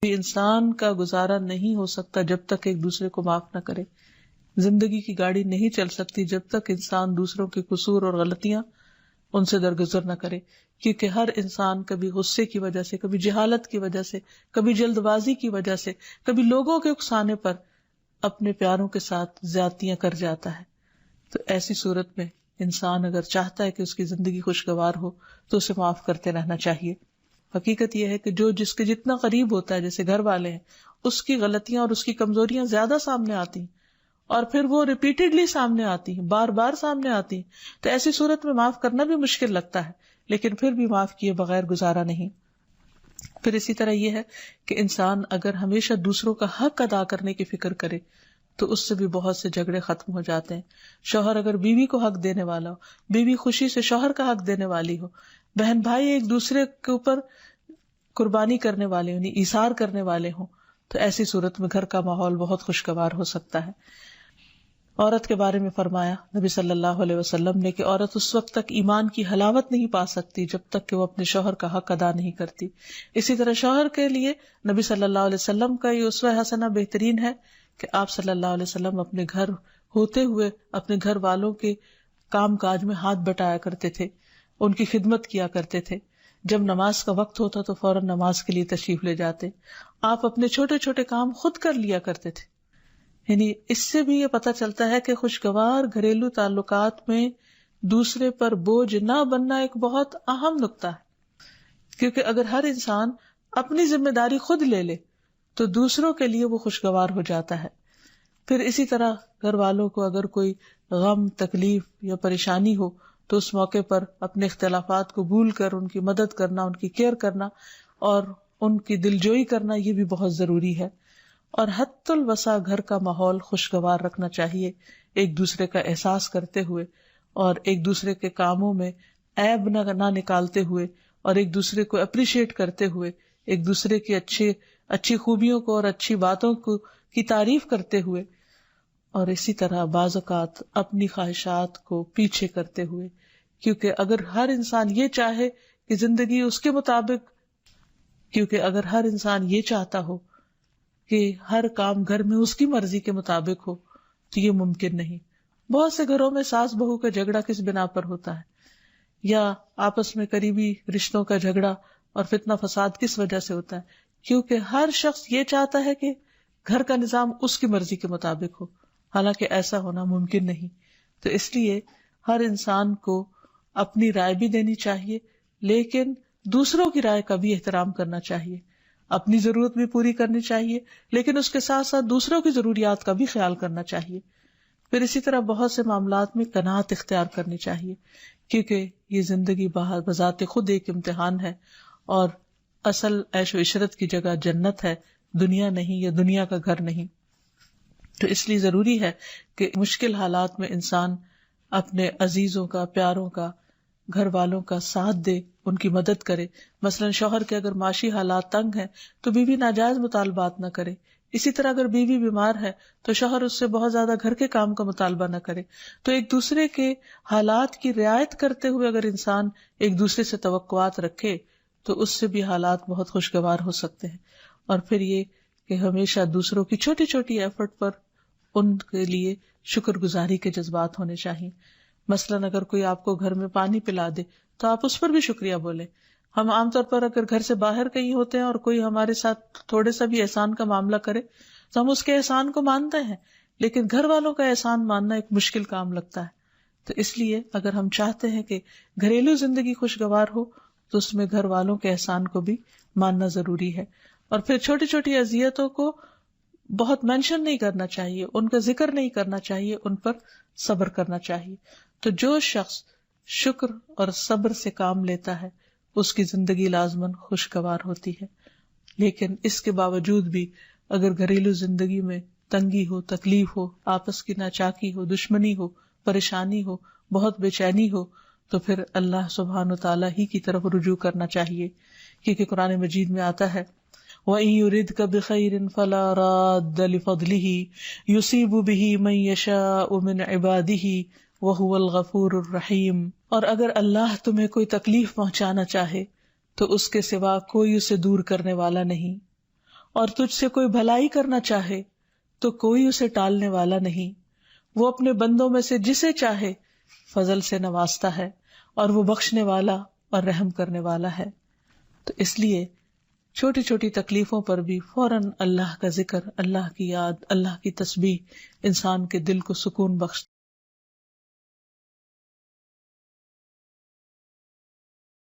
انسان کا گزارا نہیں ہو سکتا جب تک ایک دوسرے کو معاف نہ کرے. زندگی کی گاڑی نہیں چل سکتی جب تک انسان دوسروں کے قصور اور غلطیاں ان سے درگزر نہ کرے، کیونکہ ہر انسان کبھی غصے کی وجہ سے، کبھی جہالت کی وجہ سے، کبھی جلد بازی کی وجہ سے، کبھی لوگوں کے اکسانے پر اپنے پیاروں کے ساتھ زیادتیاں کر جاتا ہے. تو ایسی صورت میں انسان اگر چاہتا ہے کہ اس کی زندگی خوشگوار ہو تو اسے معاف کرتے رہنا چاہیے. حقیقت یہ ہے کہ جو جس کے جتنا قریب ہوتا ہے، جیسے گھر والے ہیں، اس کی غلطیاں اور اس کی کمزوریاں زیادہ سامنے آتی ہیں اور پھر وہ ریپیٹڈلی سامنے آتی ہیں، بار بار سامنے آتی ہیں. تو ایسی صورت میں معاف کرنا بھی مشکل لگتا ہے، لیکن پھر بھی معاف کیے بغیر گزارا نہیں. پھر اسی طرح یہ ہے کہ انسان اگر ہمیشہ دوسروں کا حق ادا کرنے کی فکر کرے تو اس سے بھی بہت سے جھگڑے ختم ہو جاتے ہیں. شوہر اگر بیوی کو حق دینے والا ہو، بیوی خوشی سے شوہر کا حق دینے والی ہو، بہن بھائی ایک دوسرے کے اوپر قربانی کرنے والے یعنی ایثار کرنے والے ہوں، تو ایسی صورت میں گھر کا ماحول بہت خوشگوار ہو سکتا ہے. عورت کے بارے میں فرمایا نبی صلی اللہ علیہ وسلم نے کہ عورت اس وقت تک ایمان کی حلاوت نہیں پا سکتی جب تک کہ وہ اپنے شوہر کا حق ادا نہیں کرتی. اسی طرح شوہر کے لیے نبی صلی اللہ علیہ وسلم کا یہ اسوہ حسنہ بہترین ہے کہ آپ صلی اللہ علیہ وسلم اپنے گھر ہوتے ہوئے اپنے گھر والوں کے کام کاج میں ہاتھ بٹایا کرتے تھے، ان کی خدمت کیا کرتے تھے. جب نماز کا وقت ہوتا تو فوراً نماز کے لیے تشریف لے جاتے. آپ اپنے چھوٹے چھوٹے کام خود کر لیا کرتے تھے. یعنی اس سے بھی یہ پتہ چلتا ہے کہ خوشگوار گھریلو تعلقات میں دوسرے پر بوجھ نہ بننا ایک بہت اہم نقطہ ہے، کیونکہ اگر ہر انسان اپنی ذمہ داری خود لے لے تو دوسروں کے لیے وہ خوشگوار ہو جاتا ہے. پھر اسی طرح گھر والوں کو اگر کوئی غم، تکلیف یا پریشانی ہو تو اس موقع پر اپنے اختلافات کو بھول کر ان کی مدد کرنا، ان کی کیئر کرنا اور ان کی دلجوئی کرنا یہ بھی بہت ضروری ہے. اور حد الوسع گھر کا ماحول خوشگوار رکھنا چاہیے، ایک دوسرے کا احساس کرتے ہوئے اور ایک دوسرے کے کاموں میں عیب نہ نکالتے ہوئے اور ایک دوسرے کو اپریشیٹ کرتے ہوئے، ایک دوسرے کی اچھی خوبیوں کو اور اچھی باتوں کو کی تعریف کرتے ہوئے، اور اسی طرح بعض اوقات اپنی خواہشات کو پیچھے کرتے ہوئے. کیونکہ اگر ہر انسان یہ چاہے کہ زندگی اس کے مطابق، کیونکہ اگر ہر انسان یہ چاہتا ہو کہ ہر کام گھر میں اس کی مرضی کے مطابق ہو تو یہ ممکن نہیں. بہت سے گھروں میں ساس بہو کا جھگڑا کس بنا پر ہوتا ہے، یا آپس میں قریبی رشتوں کا جھگڑا اور فتنہ فساد کس وجہ سے ہوتا ہے؟ کیونکہ ہر شخص یہ چاہتا ہے کہ گھر کا نظام اس کی مرضی کے مطابق ہو، حالانکہ ایسا ہونا ممکن نہیں. تو اس لیے ہر انسان کو اپنی رائے بھی دینی چاہیے، لیکن دوسروں کی رائے کا بھی احترام کرنا چاہیے. اپنی ضرورت بھی پوری کرنی چاہیے، لیکن اس کے ساتھ ساتھ دوسروں کی ضروریات کا بھی خیال کرنا چاہیے. پھر اسی طرح بہت سے معاملات میں قناعت اختیار کرنی چاہیے، کیونکہ یہ زندگی بذات خود ایک امتحان ہے اور اصل عیش و عشرت کی جگہ جنت ہے، دنیا نہیں، یا دنیا کا گھر نہیں. تو اس لیے ضروری ہے کہ مشکل حالات میں انسان اپنے عزیزوں کا، پیاروں کا، گھر والوں کا ساتھ دے، ان کی مدد کرے. مثلا شوہر کے اگر معاشی حالات تنگ ہیں تو بیوی ناجائز مطالبات نہ کرے. اسی طرح اگر بیوی بیمار ہے تو شوہر اس سے بہت زیادہ گھر کے کام کا مطالبہ نہ کرے. تو ایک دوسرے کے حالات کی رعایت کرتے ہوئے اگر انسان ایک دوسرے سے توقعات رکھے تو اس سے بھی حالات بہت خوشگوار ہو سکتے ہیں. اور پھر یہ کہ ہمیشہ دوسروں کی چھوٹی چھوٹی ایفرٹ پر ان کے لیے شکر گزاری کے جذبات ہونے چاہیے. مثلاً اگر کوئی آپ کو گھر میں پانی پلا دے تو آپ اس پر بھی شکریہ بولیں. ہم عام طور پر اگر گھر سے باہر کہیں ہوتے ہیں اور کوئی ہمارے ساتھ تھوڑے سا بھی احسان کا معاملہ کرے تو ہم اس کے احسان کو مانتے ہیں، لیکن گھر والوں کا احسان ماننا ایک مشکل کام لگتا ہے. تو اس لیے اگر ہم چاہتے ہیں کہ گھریلو زندگی خوشگوار ہو تو اس میں گھر والوں کے احسان کو بھی ماننا ضروری ہے. اور پھر چھوٹی چھوٹی اذیتوں کو بہت مینشن نہیں کرنا چاہیے، ان کا ذکر نہیں کرنا چاہیے، ان پر صبر کرنا چاہیے. تو جو شخص شکر اور صبر سے کام لیتا ہے اس کی زندگی لازماً خوشگوار ہوتی ہے. لیکن اس کے باوجود بھی اگر گھریلو زندگی میں تنگی ہو، تکلیف ہو، آپس کی ناچاکی ہو، دشمنی ہو، پریشانی ہو، بہت بے چینی ہو، تو پھر اللہ سبحانہ وتعالیٰ ہی کی طرف رجوع کرنا چاہیے. کیونکہ قرآن مجید میں آتا ہے وَإِن يُرِدْكَ بِخَيْرٍ فَلَا رَادَّ لِفَضْلِهِ يُصِيبُ بِهِ مَن يَشَاءُ مِنْ عِبَادِهِ وَهُوَ الْغَفُورُ الرَّحِيمُ. اور اگر اللہ تمہیں کوئی تکلیف پہنچانا چاہے تو اس کے سوا کوئی اسے دور کرنے والا نہیں، اور تجھ سے کوئی بھلائی کرنا چاہے تو کوئی اسے ٹالنے والا نہیں. وہ اپنے بندوں میں سے جسے چاہے فضل سے نوازتا ہے اور وہ بخشنے والا اور رحم کرنے والا ہے. تو اس لیے چھوٹی چھوٹی تکلیفوں پر بھی فوراً اللہ کا ذکر، اللہ کی یاد، اللہ کی تسبیح انسان کے دل کو سکون بخش